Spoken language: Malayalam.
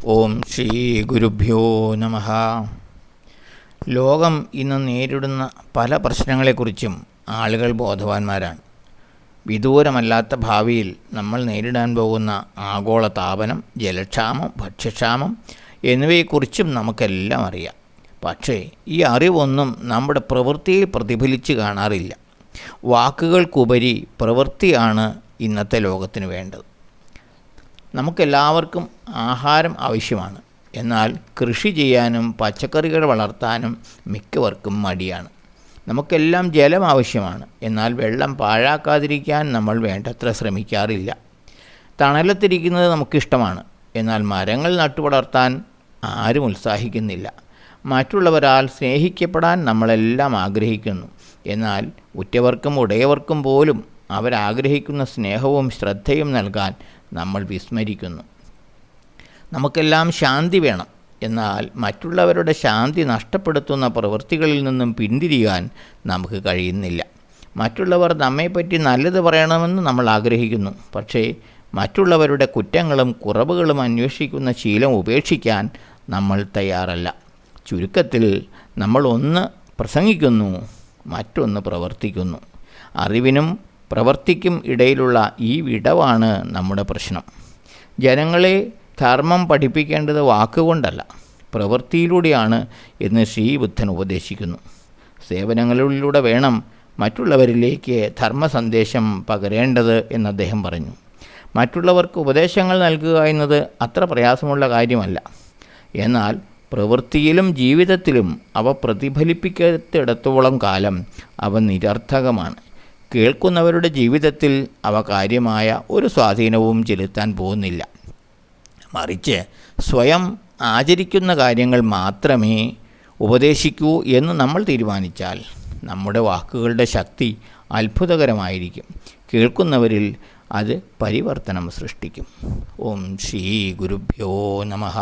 ഓം ശ്രീ ഗുരുഭ്യോ നമഃ. ലോകം ഇന്ന് നേരിടുന്ന പല പ്രശ്നങ്ങളെക്കുറിച്ചും ആളുകൾ ബോധവാന്മാരാണ്. വിദൂരമല്ലാത്ത ഭാവിയിൽ നമ്മൾ നേരിടാൻ പോകുന്ന ആഗോള താപനം, ജലക്ഷാമം, ഭക്ഷ്യക്ഷാമം എന്നിവയെക്കുറിച്ചും നമുക്കെല്ലാം അറിയാം. പക്ഷേ ഈ അറിവൊന്നും നമ്മുടെ പ്രവൃത്തിയിൽ പ്രതിഫലിച്ച് കാണാറില്ല. വാക്കുകൾക്കുപരി പ്രവൃത്തിയാണ് ഇന്നത്തെ ലോകത്തിന് വേണ്ടത്. നമുക്കെല്ലാവർക്കും ആഹാരം ആവശ്യമാണ്. എന്നാൽ കൃഷി ചെയ്യാനും പച്ചക്കറികൾ വളർത്താനും മിക്കവർക്കും മടിയാണ്. നമുക്കെല്ലാം ജലം ആവശ്യമാണ്. എന്നാൽ വെള്ളം പാഴാക്കാതിരിക്കാൻ നമ്മൾ വേണ്ടത്ര ശ്രമിക്കാറില്ല. തണലത്തിരിക്കുന്നത് നമുക്കിഷ്ടമാണ്. എന്നാൽ മരങ്ങൾ നട്ടുവളർത്താൻ ആരും ഉത്സാഹിക്കുന്നില്ല. മറ്റുള്ളവരാൽ സ്നേഹിക്കപ്പെടാൻ നമ്മളെല്ലാം ആഗ്രഹിക്കുന്നു. എന്നാൽ ഉറ്റവർക്കും ഉടയവർക്കും പോലും അവരാഗ്രഹിക്കുന്ന സ്നേഹവും ശ്രദ്ധയും നൽകാൻ നമ്മൾ വിസ്മരിക്കുന്നു. നമുക്കെല്ലാം ശാന്തി വേണം. എന്നാൽ മറ്റുള്ളവരുടെ ശാന്തി നഷ്ടപ്പെടുത്തുന്ന പ്രവൃത്തികളിൽ നിന്നും പിന്തിരിയാൻ നമുക്ക് കഴിയുന്നില്ല. മറ്റുള്ളവർ നമ്മെപ്പറ്റി നല്ലത് പറയണമെന്ന് നമ്മൾ ആഗ്രഹിക്കുന്നു. പക്ഷേ മറ്റുള്ളവരുടെ കുറ്റങ്ങളും കുറവുകളും അന്വേഷിക്കുന്ന ശീലം ഉപേക്ഷിക്കാൻ നമ്മൾ തയ്യാറല്ല. ചുരുക്കത്തിൽ നമ്മൾ ഒന്ന് പ്രസംഗിക്കുന്നു, മറ്റൊന്ന് പ്രവർത്തിക്കുന്നു. അറിവിനും പ്രവൃത്തിക്കും ഇടയിലുള്ള ഈ വിടവാണ് നമ്മുടെ പ്രശ്നം. ജനങ്ങളെ ധർമ്മം പഠിപ്പിക്കേണ്ടത് വാക്കുകൊണ്ടല്ല, പ്രവൃത്തിയിലൂടെയാണ് എന്ന് ശ്രീബുദ്ധൻ ഉപദേശിക്കുന്നു. സേവനങ്ങളിലൂടെ വേണം മറ്റുള്ളവരിലേക്ക് ധർമ്മ സന്ദേശം പകരേണ്ടത് എന്ന് അദ്ദേഹം പറഞ്ഞു. മറ്റുള്ളവർക്ക് ഉപദേശങ്ങൾ നൽകുക എന്നത് അത്ര പ്രയാസമുള്ള കാര്യമല്ല. എന്നാൽ പ്രവൃത്തിയിലും ജീവിതത്തിലും അവ പ്രതിഫലിപ്പിക്കാത്തിടത്തോളം കാലം അവ നിരർത്ഥകമാണ്. കേൾക്കുന്നവരുടെ ജീവിതത്തിൽ അവ കാര്യമായ ഒരു സ്വാധീനവും ചെലുത്താൻ പോകുന്നില്ല. മറിച്ച് സ്വയം ആചരിക്കുന്ന കാര്യങ്ങൾ മാത്രമേ ഉപദേശിക്കൂ എന്ന് നമ്മൾ തീരുമാനിച്ചാൽ നമ്മുടെ വാക്കുകളുടെ ശക്തി അത്ഭുതകരമായിരിക്കും. കേൾക്കുന്നവരിൽ അത് പരിവർത്തനം സൃഷ്ടിക്കും. ഓം ശ്രീ ഗുരുഭ്യോ നമഃ.